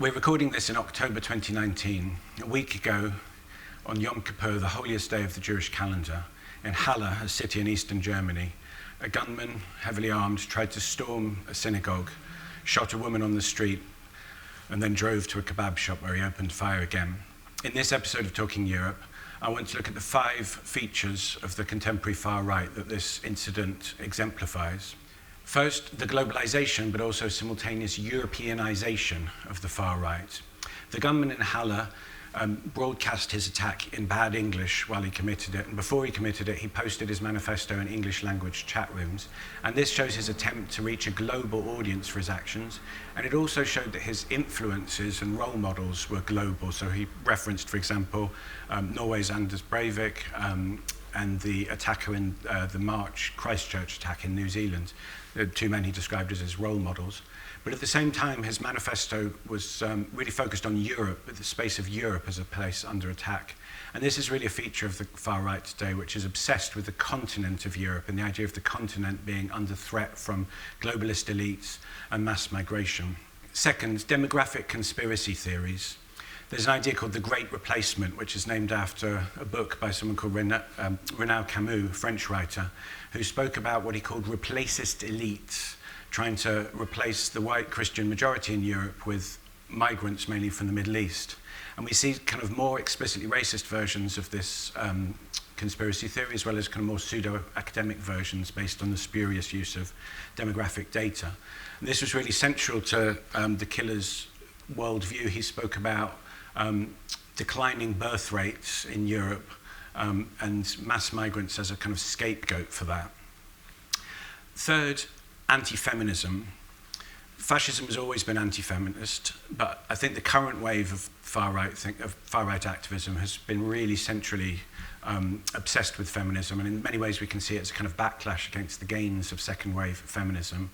We're recording this in October 2019. A week ago, on Yom Kippur, the holiest day of the Jewish calendar, in Halle, a city in eastern Germany, a gunman, heavily armed, tried to storm a synagogue, shot a woman on the street, and then drove to a kebab shop where he opened fire again. In this episode of Talking Europe, I want to look at the 5 features of the contemporary far right that this incident exemplifies. First, the globalisation, but also simultaneous Europeanisation of the far right. The gunman in Halle broadcast his attack in bad English while he committed it, and before he committed it, he posted his manifesto in English language chat rooms. And this shows his attempt to reach a global audience for his actions, and it also showed that his influences and role models were global. So he referenced, for example, Norway's Anders Breivik, and the attacker in the March Christchurch attack in New Zealand, the 2 men he described as his role models. But at the same time, his manifesto was really focused on Europe, the space of Europe as a place under attack. And this is really a feature of the far right today, which is obsessed with the continent of Europe and the idea of the continent being under threat from globalist elites and mass migration. Second, demographic conspiracy theories. There's an idea called the Great Replacement, which is named after a book by someone called Renaud Camus, a French writer, who spoke about what he called replacist elites, trying to replace the white Christian majority in Europe with migrants, mainly from the Middle East. And we see kind of more explicitly racist versions of this conspiracy theory, as well as kind of more pseudo-academic versions based on the spurious use of demographic data. And this was really central to the killer's worldview. He spoke about declining birth rates in Europe and mass migrants as a kind of scapegoat for that. Third, anti-feminism. Fascism has always been anti-feminist, but I think the current wave of far right activism has been really centrally obsessed with feminism, and in many ways we can see it as a kind of backlash against the gains of second wave feminism.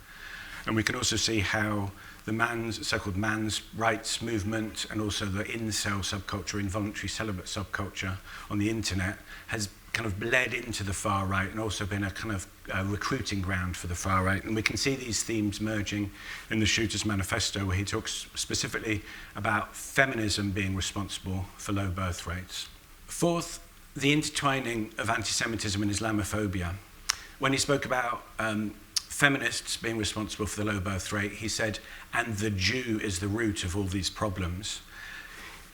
And we can also see how the so-called man's rights movement and also the incel subculture, involuntary celibate subculture on the internet has kind of bled into the far right and also been a kind of recruiting ground for the far right. And we can see these themes merging in the shooter's manifesto, where he talks specifically about feminism being responsible for low birth rates. Fourth, the intertwining of anti-Semitism and Islamophobia. When he spoke about feminists being responsible for the low birth rate, he said, and the Jew is the root of all these problems.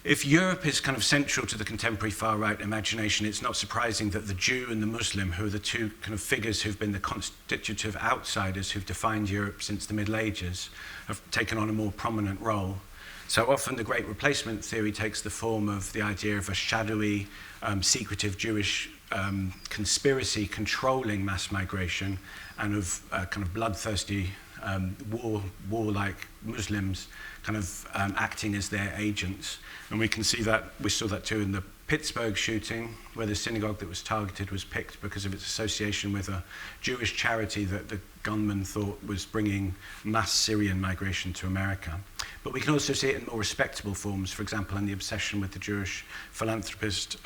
If Europe is kind of central to the contemporary far-right imagination, it's not surprising that the Jew and the Muslim, who are the 2 kind of figures who've been the constitutive outsiders who've defined Europe since the Middle Ages, have taken on a more prominent role. So often the Great Replacement theory takes the form of the idea of a shadowy, secretive Jewish conspiracy controlling mass migration, and of kind of bloodthirsty warlike Muslims kind of acting as their agents. And we saw that too in the Pittsburgh shooting, where the synagogue that was targeted was picked because of its association with a Jewish charity that the gunman thought was bringing mass Syrian migration to America. But we can also see it in more respectable forms, for example, in the obsession with the Jewish philanthropist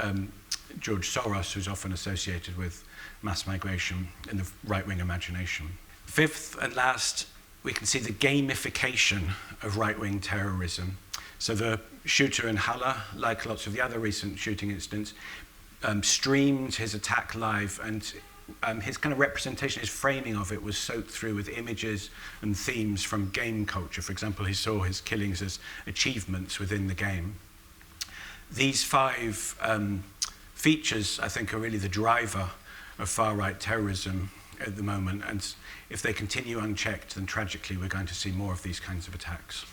George Soros, who's often associated with mass migration in the right-wing imagination. Fifth and last, we can see the gamification of right-wing terrorism. So the shooter in Halle, like lots of the other recent shooting incidents, streamed his attack live, and his kind of representation, his framing of it was soaked through with images and themes from game culture. For example, he saw his killings as achievements within the game. These 5 features, I think, are really the driver of far-right terrorism at the moment, and if they continue unchecked, then tragically we're going to see more of these kinds of attacks.